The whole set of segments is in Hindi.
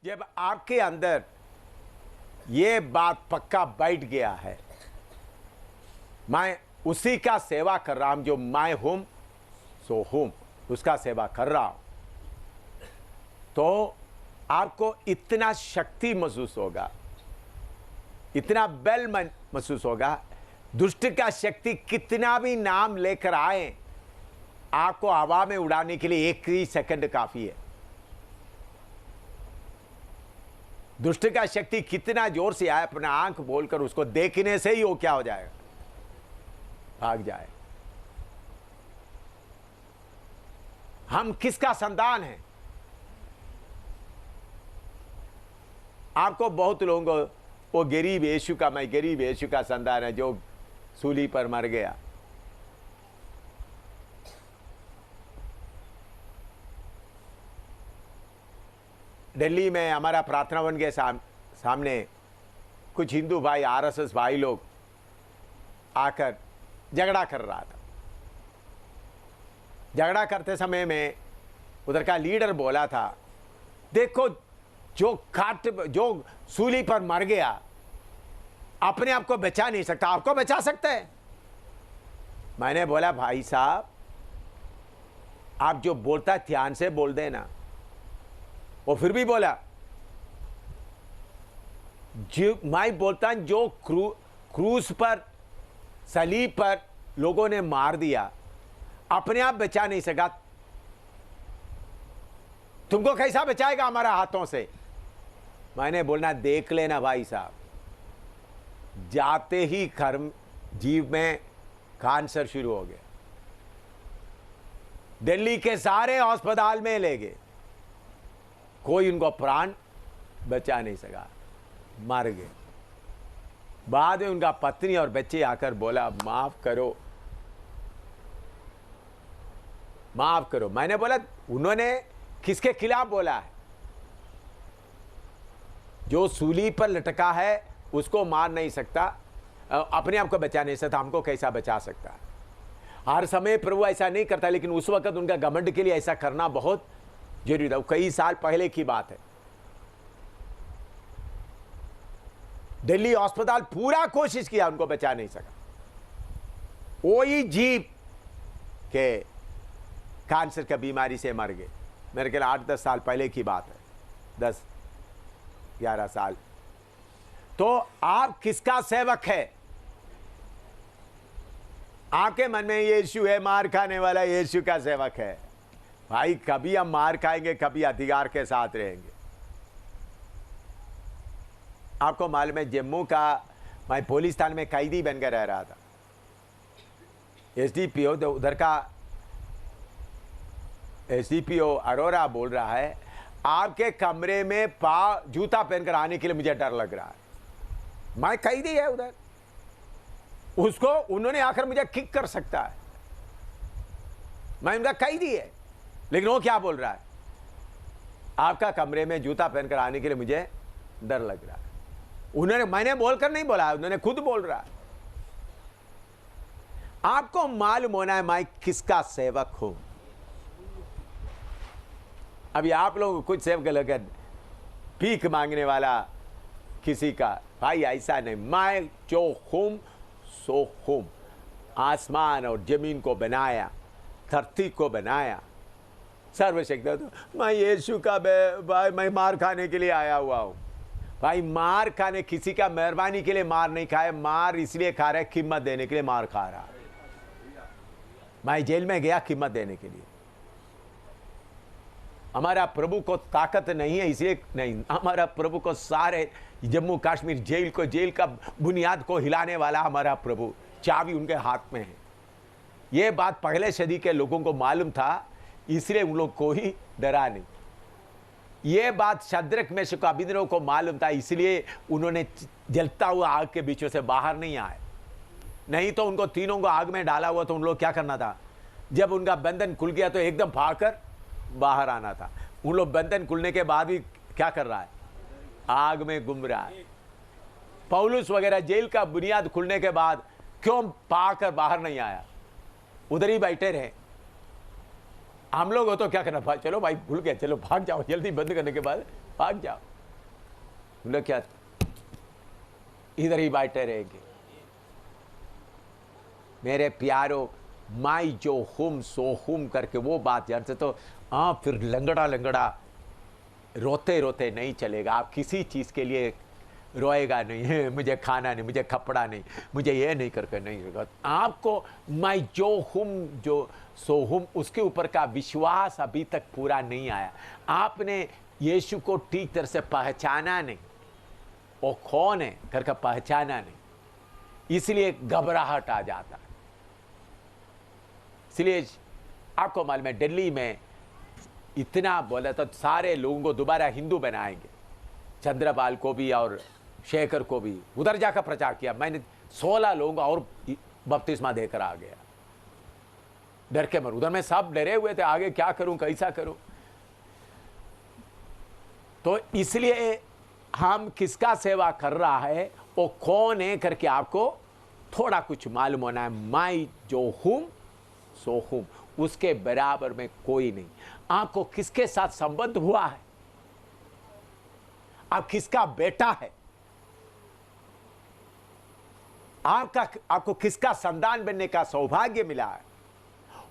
जब आपके अंदर ये बात पक्का बैठ गया है, मैं उसी का सेवा कर रहा हूं, जो मैं हूं सो हूं, उसका सेवा कर रहा हूं, तो आपको इतना शक्ति महसूस होगा, इतना बल महसूस होगा। दुष्ट का शक्ति कितना भी नाम लेकर आए, आपको हवा में उड़ाने के लिए 1 ही सेकंड काफी है। दुष्ट का शक्ति कितना जोर से आए, अपना आंख बोलकर उसको देखने से ही वो क्या हो जाएगा, भाग जाए। हम किसका संतान है? आपको बहुत लोगों को वो गरीब यीशु का, मैं गरीब यीशु का संतान है जो सूली पर मर गया। दिल्ली में हमारा प्रार्थना वन के सामने कुछ हिंदू भाई, आरएसएस भाई लोग आकर झगड़ा कर रहा था। झगड़ा करते समय में उधर का लीडर बोला था, देखो जो सूली पर मर गया अपने आप को बचा नहीं सकता, आपको बचा सकते हैं। मैंने बोला, भाई साहब आप जो बोलता है ध्यान से बोल देना। वो फिर भी बोला, जो मैं बोलता हूं, जो क्रूस पर, सलीब पर लोगों ने मार दिया, अपने आप बचा नहीं सका, तुमको कैसा बचाएगा हमारा हाथों से? मैंने बोलना, देख लेना भाई साहब, जाते ही कर्म जीव में कैंसर शुरू हो गया। दिल्ली के सारे अस्पताल में ले गए, कोई उनको प्राण बचा नहीं सका, मर गए। बाद में उनका पत्नी और बच्चे आकर बोला, माफ करो माफ करो। मैंने बोला, उन्होंने किसके खिलाफ बोला है? जो सूली पर लटका है उसको मार नहीं सकता, अपने आप को बचा नहीं सकता, हमको कैसा बचा सकता? हर समय प्रभु ऐसा नहीं करता, लेकिन उस वक्त उनका घमंड के लिए ऐसा करना बहुत जरूरी था। कई साल पहले की बात है। दिल्ली अस्पताल पूरा कोशिश किया, उनको बचा नहीं सका। वही जीव के कैंसर की बीमारी से मर गए। मेरे ख्याल 8-10 साल पहले की बात है, 10-11 साल। तो आप किसका सेवक है? आपके मन में यीशु है, मार खाने वाला यीशु का सेवक है। भाई कभी हम मार खाएंगे, कभी अधिकार के साथ रहेंगे। आपको मालूम है, जम्मू का मैं पुलिस थाने में कैदी बनकर रह रहा था। एसडीपीओ उधर का एसडीपीओ अरोरा बोल रहा है, आपके कमरे में जूता पहनकर आने के लिए मुझे डर लग रहा है। मैं कैदी है उधर, उसको उन्होंने आकर मुझे किक कर सकता है, मैं उनका कैदी है। लेकिन वो क्या बोल रहा है, आपका कमरे में जूता पहनकर आने के लिए मुझे डर लग रहा है। उन्होंने, मैंने बोलकर नहीं बोला, उन्होंने खुद बोल रहा है। आपको मालूम होना है मैं किसका सेवक हूं। अभी आप लोग कुछ सेवक लगन भीख मांगने वाला किसी का, भाई ऐसा नहीं। मैं जो हूं सो हूं। आसमान और जमीन को बनाया, धरती को बनाया, सर्वशक्ति। तो मैं यीशु का भाई, मैं मार खाने के लिए आया हुआ हूं। भाई मार खाने, किसी का मेहरबानी के लिए मार नहीं खाए, मार इसलिए खा रहा है, कीमत देने के लिए मार खा रहा। मैं जेल में गया कीमत देने के लिए। हमारा प्रभु को ताकत नहीं है इसलिए नहीं, हमारा प्रभु को सारे जम्मू कश्मीर जेल का बुनियाद को हिलाने वाला हमारा प्रभु, चाबी उनके हाथ में है। ये बात पहले सदी के लोगों को मालूम था, इसलिए उन लोग को ही डरा नहीं। ये बात शद्रक मेशक अबेदनगो को मालूम था, इसलिए उन्होंने जलता हुआ आग के बीचों से बाहर नहीं आए। नहीं तो उनको तीनों को आग में डाला हुआ, तो उन लोग क्या करना था? जब उनका बंधन खुल गया तो एकदम भागकर बाहर आना था। उन लोग बंधन खुलने के बाद भी क्या कर रहा है? आग में गुम रहा है। पौलुस वगैरह जेल का बुनियाद खुलने के बाद क्यों पाकर बाहर नहीं आया? उधर ही बैठे रहे। हम लोग हो तो क्या करना, चलो भाई भूल गए, चलो भाग जाओ जल्दी, बंद करने के बाद भाग जाओ। उन लोग क्या इधर ही बैठे रहेंगे। मेरे प्यारो, माई जो हुम सो हुम करके वो बात जानते तो फिर लंगड़ा लंगड़ा रोते रोते नहीं चलेगा। आप किसी चीज़ के लिए रोएगा नहीं है, मुझे खाना नहीं, मुझे कपड़ा नहीं, मुझे ये नहीं करके नहीं होगा। आपको मैं जो हुम जो सो हुम उसके ऊपर का विश्वास अभी तक पूरा नहीं आया। आपने यीशु को ठीक तरह से पहचाना नहीं, वो कौन है करके पहचाना नहीं, इसलिए घबराहट आ जाता है। इसलिए आपको मालूम है दिल्ली में इतना बोला तो सारे लोगों को दोबारा हिंदू बनाएंगे, चंद्रपाल को भी और शेखर को भी। उधर जाकर प्रचार किया मैंने, 16 लोगों और बपतिस्मा देकर आ गया, डर के मर। उधर में सब डरे हुए थे, आगे क्या करूं कैसा करूं। तो इसलिए हम किसका सेवा कर रहा है, वो कौन है करके आपको थोड़ा कुछ मालूम होना है। मैं जो हूं सो हूं, उसके बराबर में कोई नहीं। आपको किसके साथ संबंध हुआ है, आप किसका बेटा है, आपको किसका संतान बनने का सौभाग्य मिला है,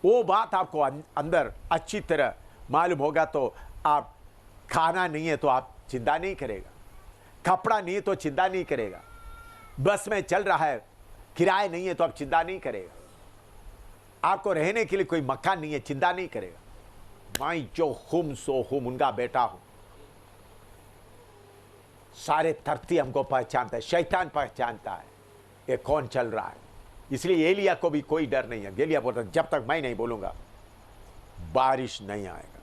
वो बात आपको अंदर अच्छी तरह मालूम होगा तो आप खाना नहीं है तो आप चिंता नहीं करेगा, कपड़ा नहीं है तो चिंता नहीं करेगा, बस में चल रहा है किराया नहीं है तो आप चिंता नहीं करेगा, आपको रहने के लिए कोई मकान नहीं है चिंता नहीं करेगा। मैं जो हुम सो हुम उनका बेटा हूं। सारे धरती हमको पहचानता है, शैतान पहचानता है ये कौन चल रहा है। इसलिए एलिया को भी कोई डर नहीं है। एलिया बोलता जब तक मैं नहीं बोलूंगा बारिश नहीं आएगा।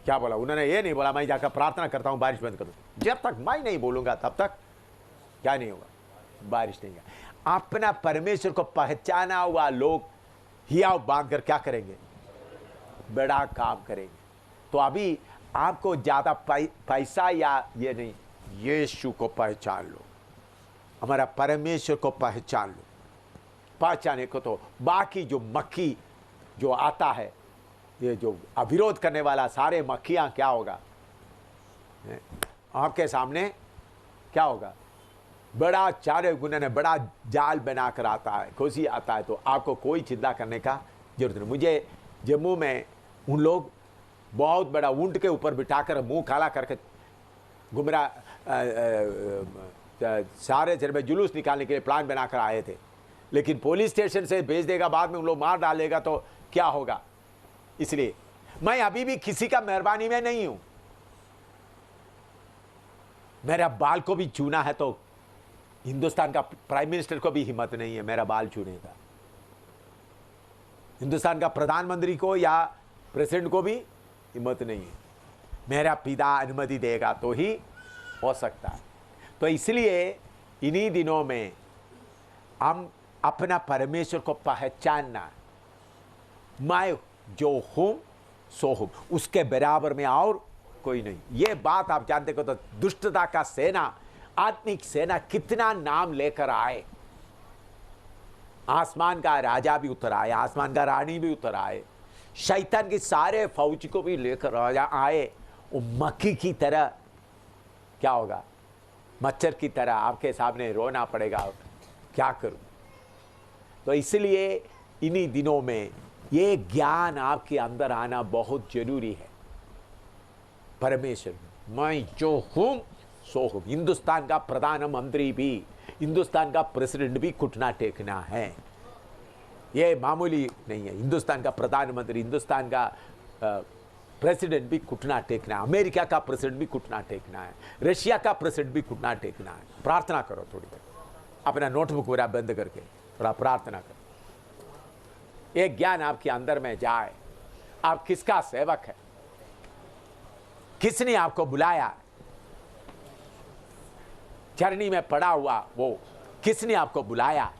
क्या बोला उन्होंने, ये नहीं बोला मैं जाकर प्रार्थना करता हूं बारिश बंद कर दो। जब तक मैं नहीं बोलूंगा तब तक क्या नहीं होगा, बारिश नहीं होगा। अपना परमेश्वर को पहचाना हुआ लोग हियाव बांध कर क्या करेंगे, बड़ा काम करेंगे। तो अभी आपको ज्यादा पैसा या ये नहीं, यीशु को पहचान लो, हमारा परमेश्वर को पहचान लो। पहचाने को तो बाकी जो मक्खी जो आता है, ये जो अविरोध करने वाला सारे मक्खियां क्या होगा आपके सामने, क्या होगा, बड़ा चारे गुना ने बड़ा जाल बनाकर आता है, खुशी आता है। तो आपको कोई चिंता करने का जरूरत नहीं। मुझे जम्मू में उन लोग बहुत बड़ा ऊंट के ऊपर बिठाकर मुंह काला करके गुमराह सारे शहर में जुलूस निकालने के लिए प्लान बनाकर आए थे, लेकिन पुलिस स्टेशन से भेज देगा, बाद में उन लोग मार डालेगा तो क्या होगा। इसलिए मैं अभी भी किसी का मेहरबानी में नहीं हूं। मेरा बाल को भी चुना है तो हिंदुस्तान का प्राइम मिनिस्टर को भी हिम्मत नहीं है मेरा बाल चुने का। हिंदुस्तान का प्रधानमंत्री को या प्रेसिडेंट को भी हिम्मत नहीं है। मेरा पिता अनुमति देगा तो ही हो सकता है। तो इसलिए इन्हीं दिनों में हम अपना परमेश्वर को पहचानना, मैं जो हूं सो हूं, उसके बराबर में और कोई नहीं। ये बात आप जानते हो तो दुष्टता का सेना, आत्मिक सेना कितना नाम लेकर आए। आसमान का राजा भी उतर आए, आसमान का रानी भी उतर आए, शैतान के सारे फौज को भी लेकर आए। वो मक्खी की तरह क्या होगा, मच्छर की तरह आपके सामने रोना पड़ेगा, क्या करूं। तो इसलिए इन्हीं दिनों में ये ज्ञान आपके अंदर आना बहुत जरूरी है। परमेश्वर मैं जो हूं सो हूं। हिंदुस्तान का प्रधानमंत्री भी, हिंदुस्तान का प्रेसिडेंट भी घुटना टेकना है, ये मामूली नहीं है। हिंदुस्तान का प्रधानमंत्री, हिंदुस्तान का प्रेसिडेंट भी घुटना टेकना है, अमेरिका का प्रेसिडेंट भी घुटना टेकना है, रशिया का प्रेसिडेंट भी घुटना टेकना है। प्रार्थना करो थोड़ी देर, अपना नोटबुक पूरा बंद करके थोड़ा प्रार्थना करो। ये ज्ञान आपके अंदर में जाए, आप किसका सेवक है, किसने आपको बुलाया, चरनी में पड़ा हुआ वो किसने आपको बुलाया,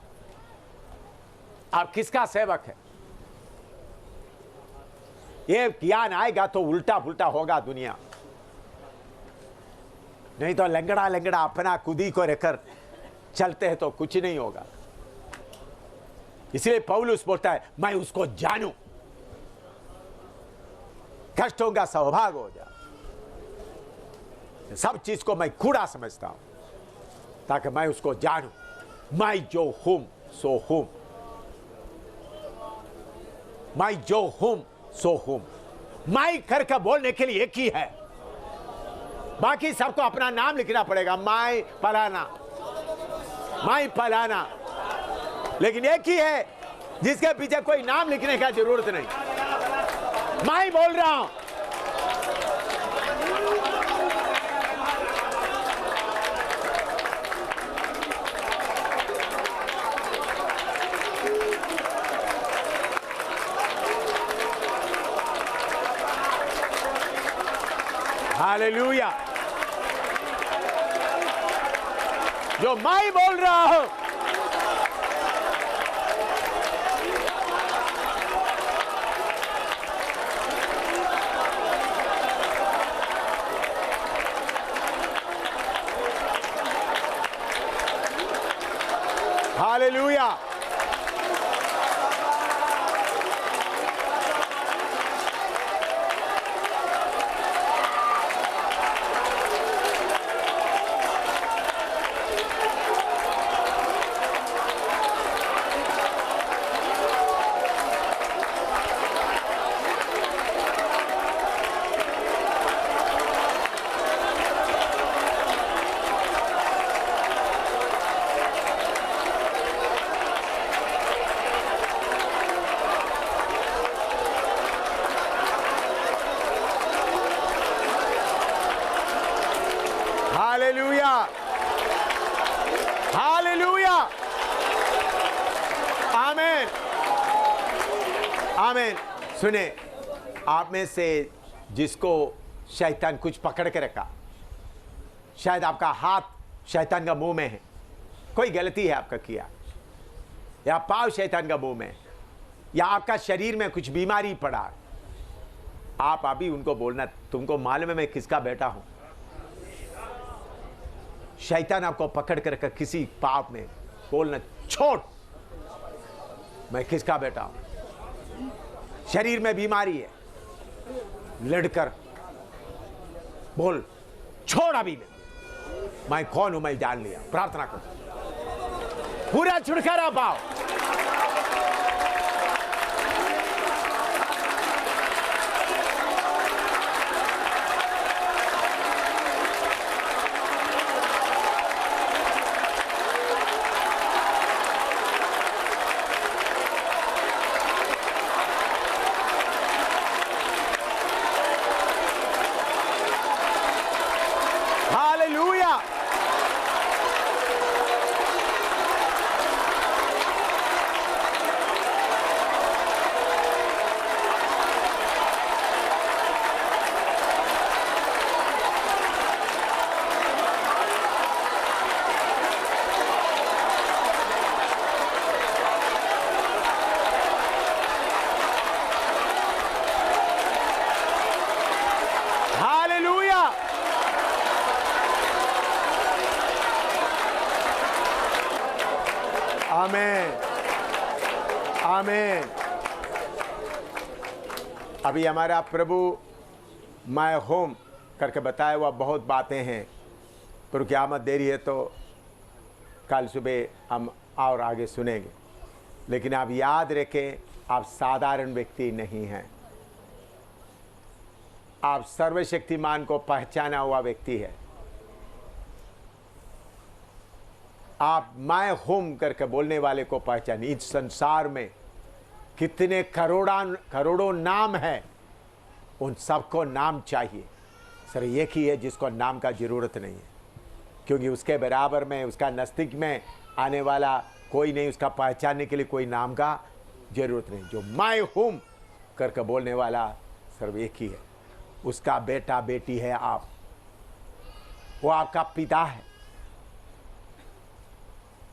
आप किसका सेवक है। ये ज्ञान आएगा तो उल्टा पुल्टा होगा दुनिया, नहीं तो लंगड़ा लंगड़ा अपना खुदी को रखकर चलते हैं तो कुछ नहीं होगा। इसलिए पौलुस बोलता है मैं उसको जानूं, कष्टों का सौभाग्य हो जाए। सब चीज को मैं कूड़ा समझता हूं, ताकि मैं उसको जानूं। मैं जो हूं सो हूं, मैं जो हूं सो हूं। मैं करके बोलने के लिए एक ही है, बाकी सबको अपना नाम लिखना पड़ेगा, मैं फलाना, मैं फलाना। लेकिन एक ही है जिसके पीछे कोई नाम लिखने का जरूरत नहीं। मैं बोल रहा हूं, हालेलुया। जो मैं बोल रहा हूं, हालेलुया। हालेलुया, हालेलुया, आमीन, आमीन। सुने, आप में से जिसको शैतान कुछ पकड़ के रखा, शायद आपका हाथ शैतान का मुंह में है, कोई गलती है आपका किया, या पाँव शैतान का मुंह में है, या आपका शरीर में कुछ बीमारी पड़ा, आप अभी उनको बोलना, तुमको मालूम है मैं किसका बेटा हूं। शैतान आपको पकड़ कर किसी पाप में बोलना, छोड़, मैं किसका बेटा हूं। शरीर में बीमारी है, लड़कर बोल, छोड़ अभी मैं कौन हूं, मैं जान लिया। प्रार्थना करो, पूरा छुटकारा पाओ। हालेलुया, हालेलुया, आमीन, आमीन। अभी हमारा प्रभु मैं हूं करके बताया हुआ बहुत बातें हैं, पर क़यामत देरी है तो कल सुबह हम और आगे सुनेंगे। लेकिन आप याद रखें, आप साधारण व्यक्ति नहीं हैं, आप सर्वशक्तिमान को पहचाना हुआ व्यक्ति है। आप मैं हूं करके बोलने वाले को पहचान। इस संसार में कितने करोड़ों नाम है, उन सबको नाम चाहिए, सर एक ही है जिसको नाम का जरूरत नहीं है, क्योंकि उसके बराबर में, उसका नज़दीक में आने वाला कोई नहीं, उसका पहचानने के लिए कोई नाम का जरूरत नहीं। जो मैं हूं करके बोलने वाला सिर्फ एक ही है, उसका बेटा बेटी है आप, वो आपका पिता है,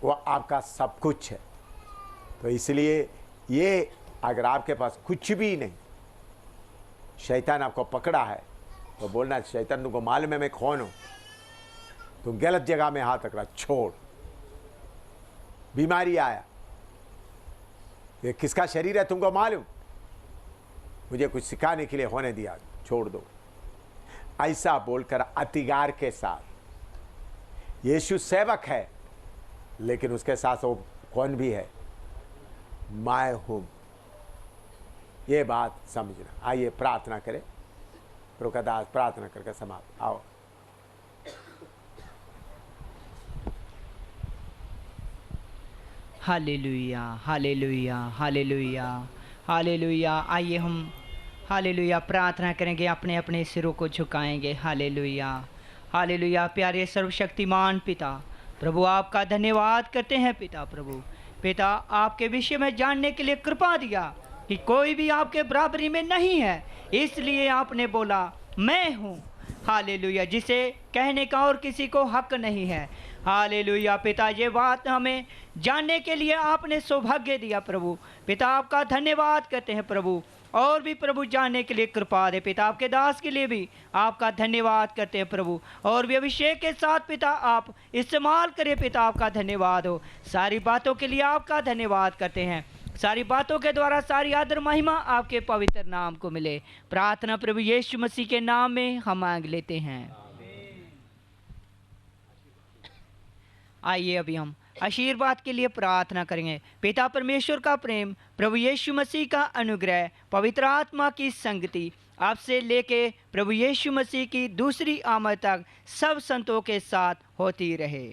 वो आपका सब कुछ है। तो इसलिए ये अगर आपके पास कुछ भी नहीं, शैतान आपको पकड़ा है, तो बोलना, शैतान तुमको मालूम है मैं कौन हूं, तुम गलत जगह में हाथ रखा, छोड़। बीमारी आया, ये किसका शरीर है तुमको मालूम, मुझे कुछ सिखाने के लिए होने दिया, छोड़ दो। ऐसा बोलकर अधिकार के साथ, यीशु सेवक है लेकिन उसके साथ वो कौन भी है, मैं हूं, ये बात समझना। आइए प्रार्थना करें, प्रभु का दास प्रार्थना करके समाप्त। आओ हालेलुया, हालेलुया, हालेलुया, हालेलुया। आइए हम हालेलुया प्रार्थना करेंगे, अपने अपने सिरों को झुकाएंगे। Hallelujah, hallelujah. प्यारे सर्वशक्तिमान पिता प्रभु, आपका धन्यवाद करते हैं पिता। प्रभु पिता, आपके विषय में जानने के लिए कृपा दिया कि कोई भी आपके बराबरी में नहीं है, इसलिए आपने बोला मैं हूँ। हालेलुया, जिसे कहने का और किसी को हक नहीं है। हालेलुया पिता, ये बात हमें जानने के लिए आपने सौभाग्य दिया प्रभु पिता, आपका धन्यवाद करते हैं प्रभु। और भी प्रभु जानने के लिए कृपा दे पिता, आपके दास के लिए भी आपका धन्यवाद करते हैं प्रभु। और भी अभिषेक के साथ पिता आप इस्तेमाल करिए पिता, आपका धन्यवाद हो। सारी बातों के लिए आपका धन्यवाद करते हैं, सारी बातों के द्वारा सारी आदर महिमा आपके पवित्र नाम को मिले। प्रार्थना प्रभु यीशु मसीह के नाम में हम मांग लेते हैं। आइए अभी हम आशीर्वाद के लिए प्रार्थना करेंगे। पिता परमेश्वर का प्रेम, प्रभु यीशु मसीह का अनुग्रह, पवित्र आत्मा की संगति आपसे लेके प्रभु यीशु मसीह की दूसरी आमद तक सब संतों के साथ होती रहे।